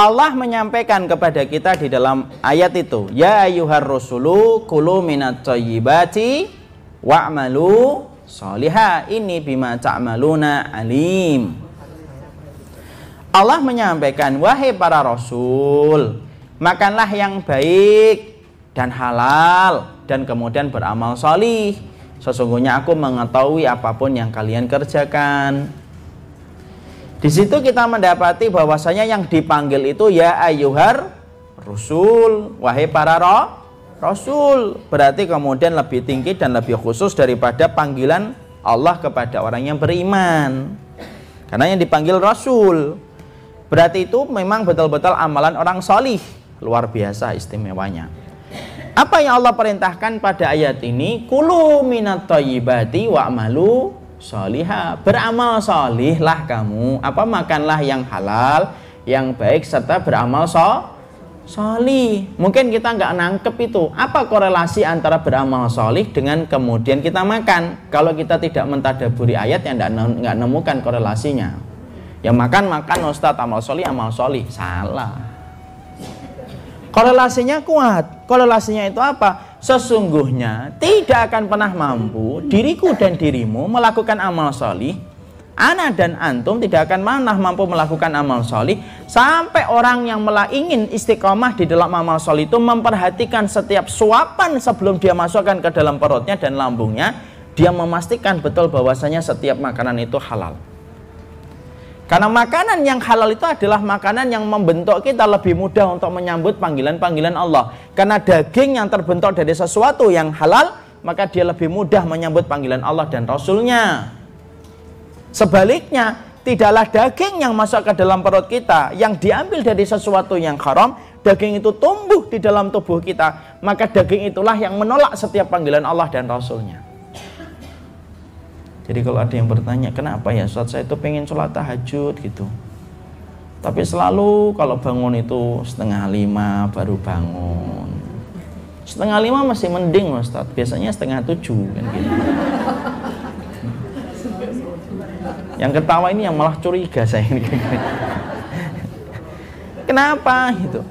Allah menyampaikan kepada kita di dalam ayat itu, ya ayyuhar rusulu kulu minat thayyibati wa'malu sholiha ini bima ta'maluna alim. Allah menyampaikan, wahai para rasul, makanlah yang baik dan halal dan kemudian beramal sholih. Sesungguhnya aku mengetahui apapun yang kalian kerjakan. Di situ kita mendapati bahwasanya yang dipanggil itu ya ayyuhar rusul, wahai para rasul. Berarti kemudian lebih tinggi dan lebih khusus daripada panggilan Allah kepada orang yang beriman. Karena yang dipanggil rasul. Berarti itu memang betul-betul amalan orang solih. Luar biasa istimewanya. Apa yang Allah perintahkan pada ayat ini? Kulu minat thayyibati wa'malu sholiha. Beramal solihlah kamu. Makanlah yang halal, yang baik, serta beramal solih. Mungkin kita nggak nangkep itu. Apa korelasi antara beramal solih dengan kemudian kita makan? Kalau kita tidak mentadaburi ayat, yang nggak nemukan korelasinya. Yang makan Ustadz, amal solih, salah. Korelasinya kuat. Korelasinya itu apa? Sesungguhnya tidak akan pernah mampu diriku dan dirimu melakukan amal solih. Ana dan antum tidak akan pernah mampu melakukan amal solih sampai orang yang ingin istiqomah di dalam amal solih itu memperhatikan setiap suapan sebelum dia masukkan ke dalam perutnya dan lambungnya. Dia memastikan betul bahwasanya setiap makanan itu halal. Karena makanan yang halal itu adalah makanan yang membentuk kita lebih mudah untuk menyambut panggilan-panggilan Allah. Karena daging yang terbentuk dari sesuatu yang halal, maka dia lebih mudah menyambut panggilan Allah dan Rasulnya. Sebaliknya, tidaklah daging yang masuk ke dalam perut kita, yang diambil dari sesuatu yang haram, daging itu tumbuh di dalam tubuh kita, maka daging itulah yang menolak setiap panggilan Allah dan Rasulnya. Jadi kalau ada yang bertanya, kenapa ya Ustaz, saya itu pengen sholat tahajud gitu, tapi selalu kalau bangun itu 4:30 baru bangun. 4:30 masih mending Ustaz, biasanya 6:30 kan gitu. Yang ketawa ini yang malah curiga saya ini. Kenapa gitu?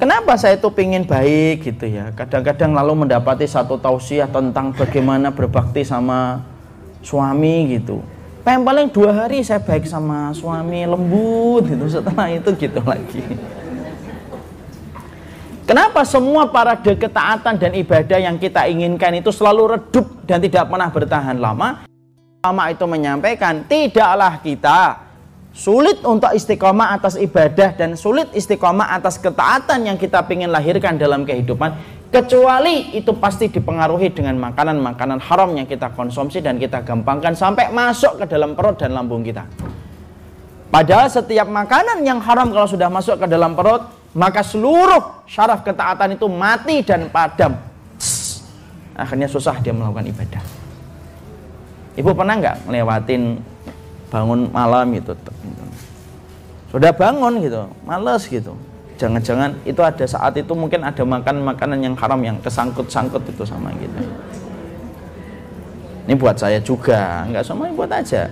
Kenapa saya itu pengen baik gitu ya? Kadang-kadang lalu mendapati satu tausiah tentang bagaimana berbakti sama suami gitu. Paling 2 hari saya baik sama suami, lembut gitu. Setelah itu gitu lagi. Kenapa semua parade ketaatan dan ibadah yang kita inginkan itu selalu redup dan tidak pernah bertahan lama? Ulama itu menyampaikan, tidaklah kita sulit untuk istiqomah atas ibadah dan sulit istiqomah atas ketaatan yang kita ingin lahirkan dalam kehidupan, kecuali itu pasti dipengaruhi dengan makanan-makanan haram yang kita konsumsi dan kita gampangkan sampai masuk ke dalam perut dan lambung kita. Padahal setiap makanan yang haram kalau sudah masuk ke dalam perut, maka seluruh syaraf ketaatan itu mati dan padam. Akhirnya susah dia melakukan ibadah. Ibu pernah nggak ngelewatin bangun malam gitu, sudah bangun gitu, males gitu, jangan-jangan itu ada saat itu mungkin ada makanan yang haram yang kesangkut-sangkut itu sama gitu. Ini buat saya juga, nggak semua buat aja.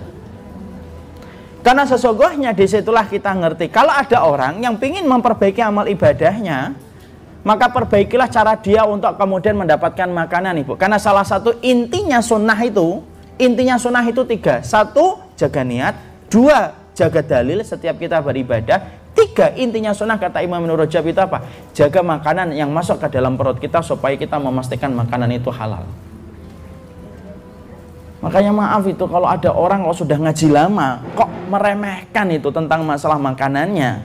Karena sesungguhnya disitulah kita ngerti, kalau ada orang yang ingin memperbaiki amal ibadahnya, maka perbaikilah cara dia untuk kemudian mendapatkan makanan, Ibu. Karena salah satu intinya sunnah itu 3. 1, jaga niat. 2, jaga dalil setiap kita beribadah. 3, intinya sunnah kata Imam Ibnu Rajab itu apa? Jaga makanan yang masuk ke dalam perut kita supaya kita memastikan makanan itu halal. Makanya maaf itu kalau ada orang kalau sudah ngaji lama kok meremehkan itu tentang masalah makanannya.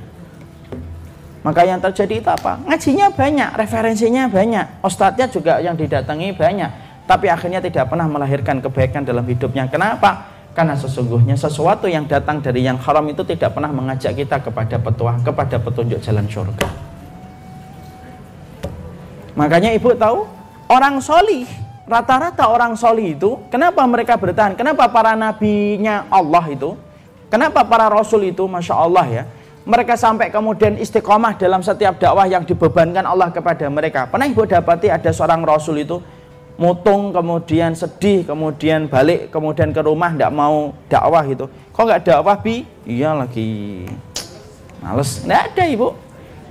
Maka yang terjadi itu apa? Ngajinya banyak, referensinya banyak, ustadznya juga yang didatangi banyak, tapi akhirnya tidak pernah melahirkan kebaikan dalam hidupnya. Kenapa? Karena sesungguhnya sesuatu yang datang dari yang haram itu tidak pernah mengajak kita kepada petunjuk jalan surga. Makanya Ibu tahu, orang solih, rata-rata orang solih itu, kenapa mereka bertahan? Kenapa para nabinya Allah itu, kenapa para rasul itu, Masya Allah ya, mereka sampai kemudian istiqomah dalam setiap dakwah yang dibebankan Allah kepada mereka. Pernah Ibu dapati ada seorang rasul itu mutung, kemudian sedih, kemudian balik, kemudian ke rumah tidak mau dakwah gitu. Kok nggak dakwah, Bi? Iya lagi Males, nggak ada ibu.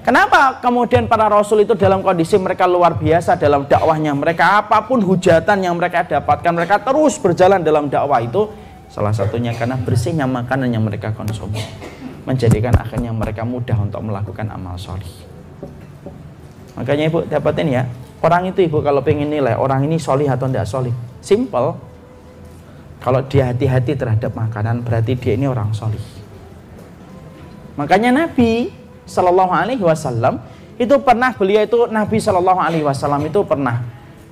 Kenapa kemudian para rasul itu dalam kondisi mereka luar biasa dalam dakwahnya mereka, apapun hujatan yang mereka dapatkan, mereka terus berjalan dalam dakwah itu, salah satunya karena bersihnya makanan yang mereka konsumsi, menjadikan akhirnya mereka mudah untuk melakukan amal solih. Makanya ibu dapatin ya, orang itu ibu kalau pengen nilai orang ini solih atau tidak solih, simple. Kalau dia hati-hati terhadap makanan, berarti dia ini orang solih. Makanya Nabi Sallallahu Alaihi Wasallam itu pernah, beliau itu Nabi Sallallahu Alaihi Wasallam itu pernah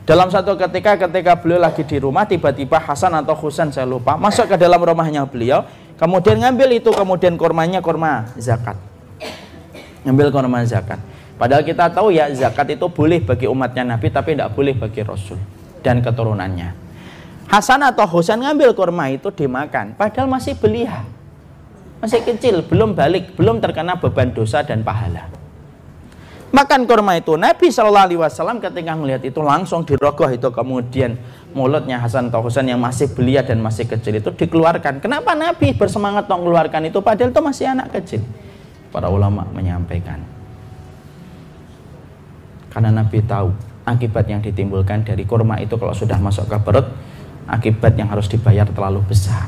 dalam satu ketika beliau lagi di rumah, tiba-tiba Hasan atau Husain saya lupa masuk ke dalam rumahnya beliau, kemudian ngambil itu, kemudian kurmanya kurma zakat, ngambil kurma zakat. Padahal kita tahu ya zakat itu boleh bagi umatnya Nabi, tapi tidak boleh bagi Rasul dan keturunannya. Hasan atau Husain ngambil kurma itu dimakan, padahal masih belia, masih kecil, belum balik, belum terkena beban dosa dan pahala. Makan kurma itu, Nabi Shallallahu Alaihi Wasallam ketika melihat itu langsung dirogoh itu, kemudian mulutnya Hasan atau Husain yang masih belia dan masih kecil itu dikeluarkan. Kenapa Nabi bersemangat untuk mengeluarkan itu padahal itu masih anak kecil? Para ulama menyampaikan karena Nabi tahu akibat yang ditimbulkan dari kurma itu kalau sudah masuk ke perut, akibat yang harus dibayar terlalu besar.